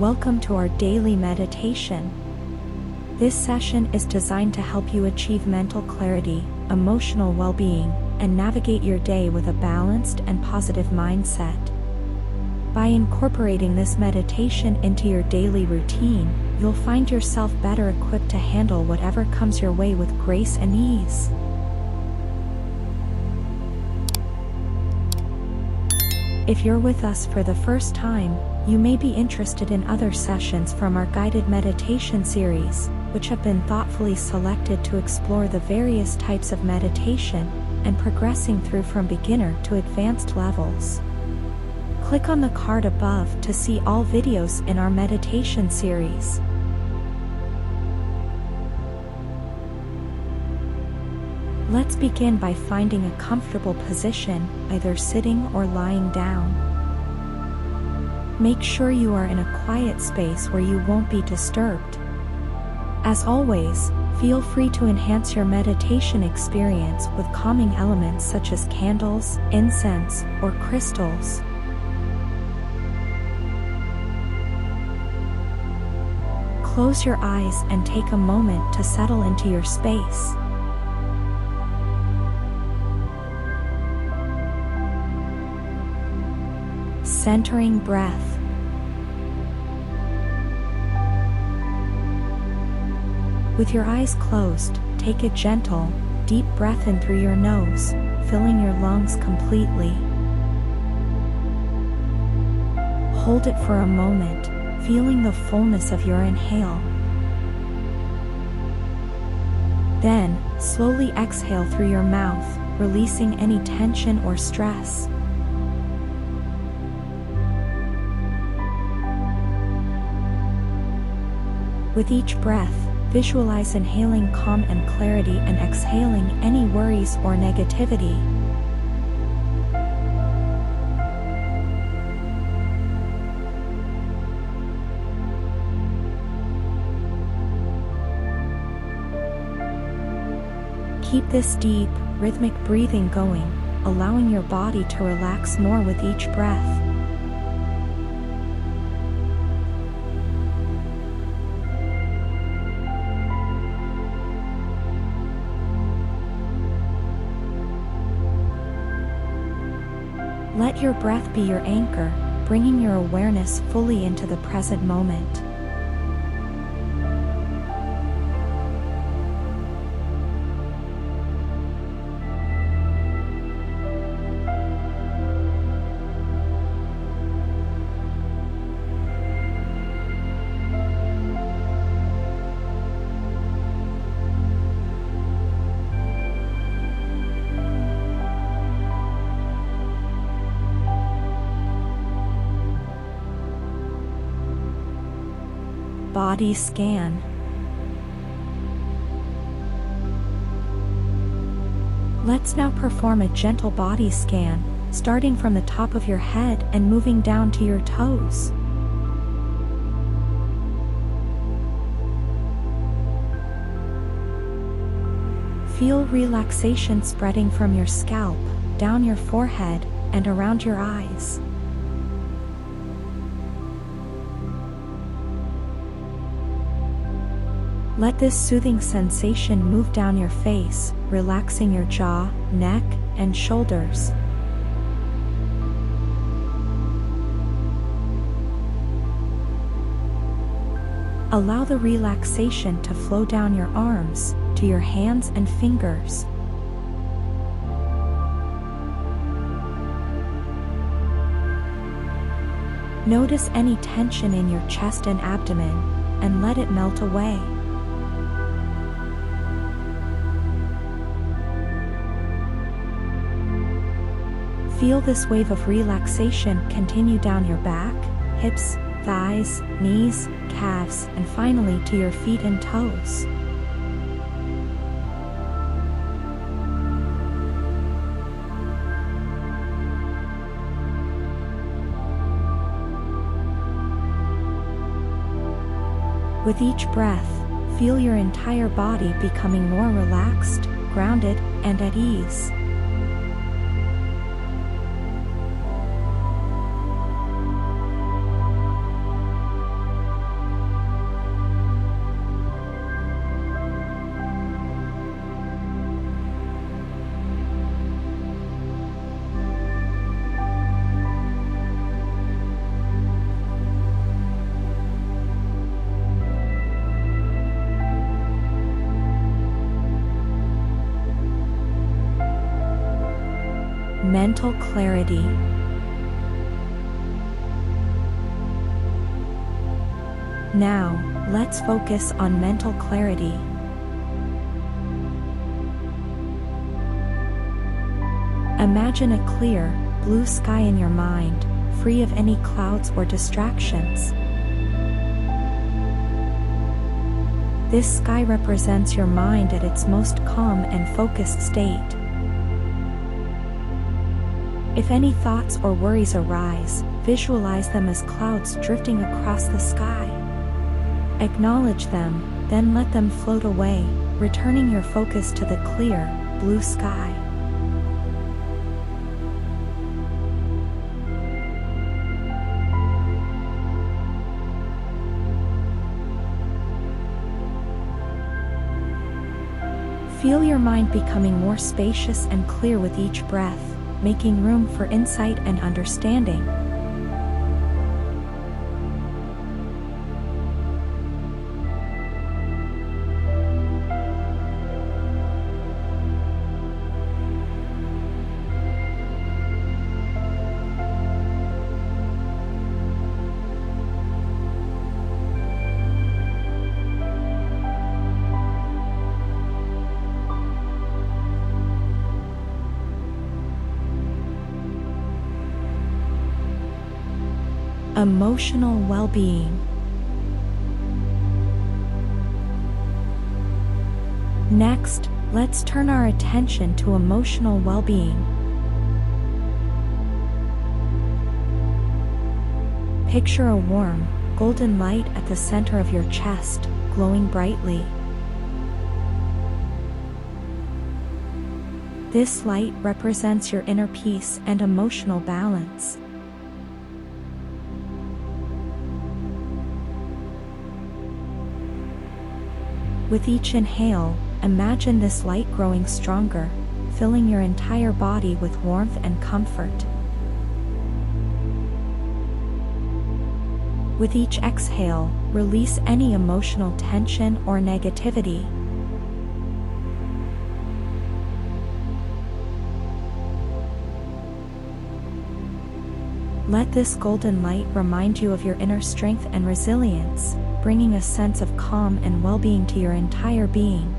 Welcome to our daily meditation. This session is designed to help you achieve mental clarity, emotional well-being, and navigate your day with a balanced and positive mindset. By incorporating this meditation into your daily routine, you'll find yourself better equipped to handle whatever comes your way with grace and ease. If you're with us for the first time, you may be interested in other sessions from our guided meditation series, which have been thoughtfully selected to explore the various types of meditation and progressing through from beginner to advanced levels. Click on the card above to see all videos in our meditation series. Let's begin by finding a comfortable position, either sitting or lying down. Make sure you are in a quiet space where you won't be disturbed. As always, feel free to enhance your meditation experience with calming elements such as candles, incense, or crystals. Close your eyes and take a moment to settle into your space. Centering breath. With your eyes closed, take a gentle, deep breath in through your nose, filling your lungs completely. Hold it for a moment, feeling the fullness of your inhale. Then, slowly exhale through your mouth, releasing any tension or stress. With each breath, visualize inhaling calm and clarity and exhaling any worries or negativity. Keep this deep, rhythmic breathing going, allowing your body to relax more with each breath. Let your breath be your anchor, bringing your awareness fully into the present moment. Body scan. Let's now perform a gentle body scan, starting from the top of your head and moving down to your toes. Feel relaxation spreading from your scalp, down your forehead, and around your eyes. Let this soothing sensation move down your face, relaxing your jaw, neck, and shoulders. Allow the relaxation to flow down your arms, to your hands and fingers. Notice any tension in your chest and abdomen, and let it melt away. Feel this wave of relaxation continue down your back, hips, thighs, knees, calves, and finally to your feet and toes. With each breath, feel your entire body becoming more relaxed, grounded, and at ease. Mental clarity. Now, let's focus on mental clarity. Imagine a clear, blue sky in your mind, free of any clouds or distractions. This sky represents your mind at its most calm and focused state. If any thoughts or worries arise, visualize them as clouds drifting across the sky. Acknowledge them, then let them float away, returning your focus to the clear, blue sky. Feel your mind becoming more spacious and clear with each breath, making room for insight and understanding. Emotional well-being. Next, let's turn our attention to emotional well-being. Picture a warm, golden light at the center of your chest, glowing brightly. This light represents your inner peace and emotional balance. With each inhale, imagine this light growing stronger, filling your entire body with warmth and comfort. With each exhale, release any emotional tension or negativity. Let this golden light remind you of your inner strength and resilience, bringing a sense of calm and well-being to your entire being.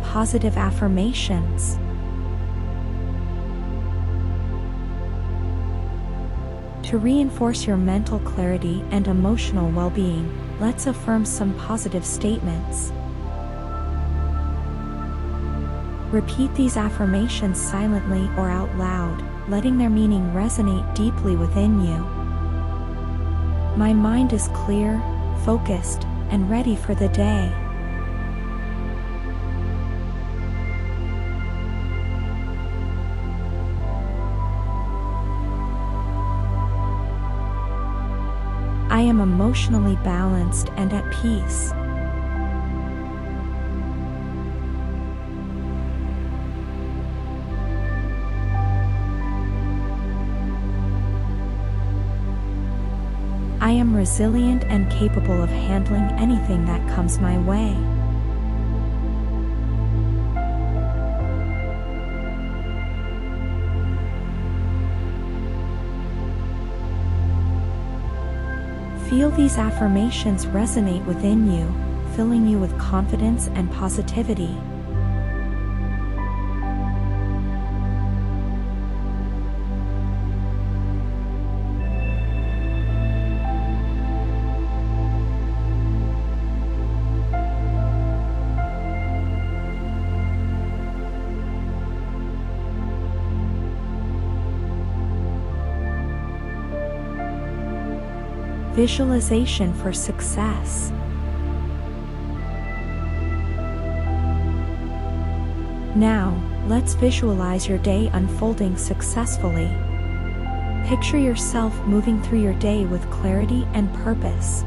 Positive affirmations. To reinforce your mental clarity and emotional well-being, let's affirm some positive statements. Repeat these affirmations silently or out loud, letting their meaning resonate deeply within you. My mind is clear, focused, and ready for the day. I am emotionally balanced and at peace. I am resilient and capable of handling anything that comes my way. Feel these affirmations resonate within you, filling you with confidence and positivity. Visualization for success. Now, Let's visualize your day unfolding successfully. Picture yourself moving through your day with clarity and purpose.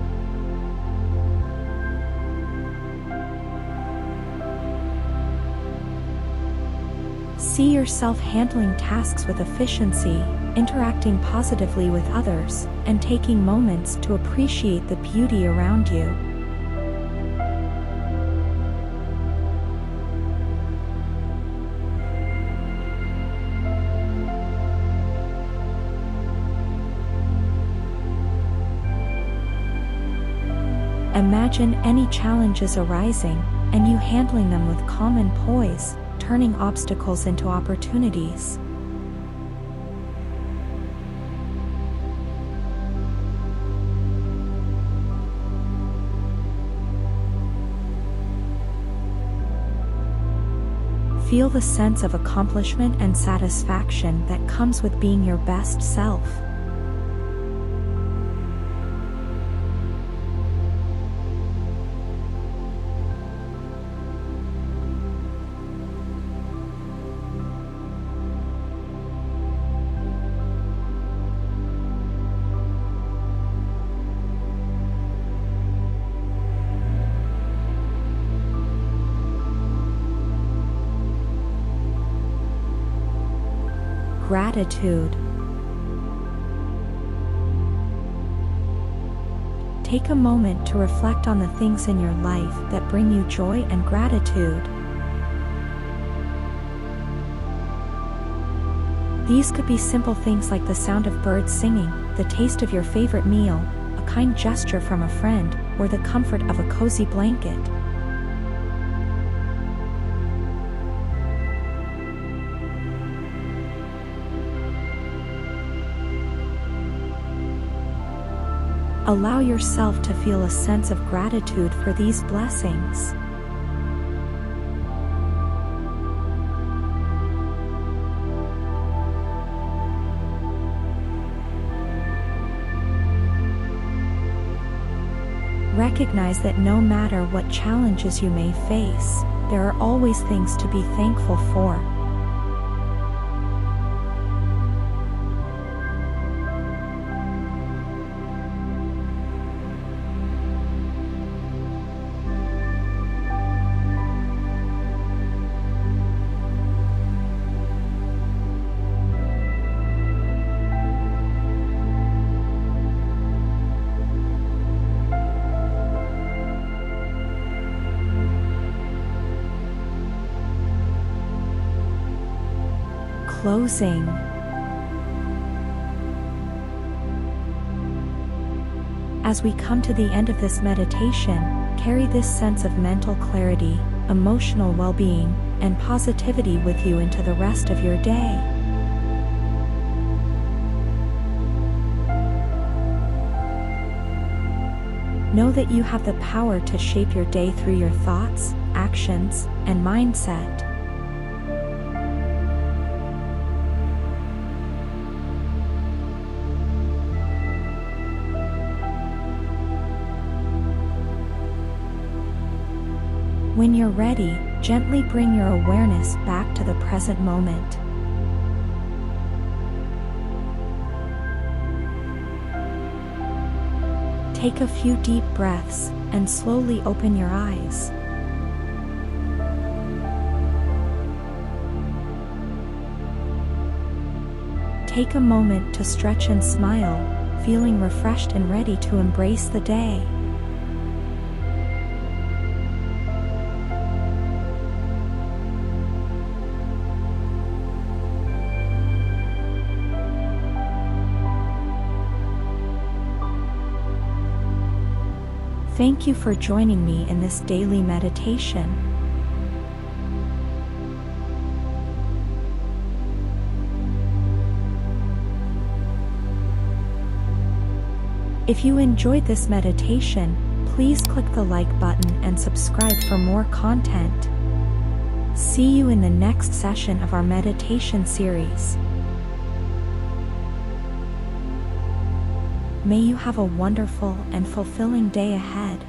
See yourself handling tasks with efficiency, interacting positively with others, and taking moments to appreciate the beauty around you. Imagine any challenges arising, and you handling them with calm and poise, turning obstacles into opportunities. Feel the sense of accomplishment and satisfaction that comes with being your best self. Gratitude. Take a moment to reflect on the things in your life that bring you joy and gratitude. These could be simple things like the sound of birds singing, the taste of your favorite meal, a kind gesture from a friend, or the comfort of a cozy blanket. Allow yourself to feel a sense of gratitude for these blessings. Recognize that no matter what challenges you may face, there are always things to be thankful for. Closing. As we come to the end of this meditation, carry this sense of mental clarity, emotional well-being, and positivity with you into the rest of your day. Know that you have the power to shape your day through your thoughts, actions, and mindset. When you're ready, gently bring your awareness back to the present moment. Take a few deep breaths, and slowly open your eyes. Take a moment to stretch and smile, feeling refreshed and ready to embrace the day. Thank you for joining me in this daily meditation. If you enjoyed this meditation, please click the like button and subscribe for more content. See you in the next session of our meditation series. May you have a wonderful and fulfilling day ahead.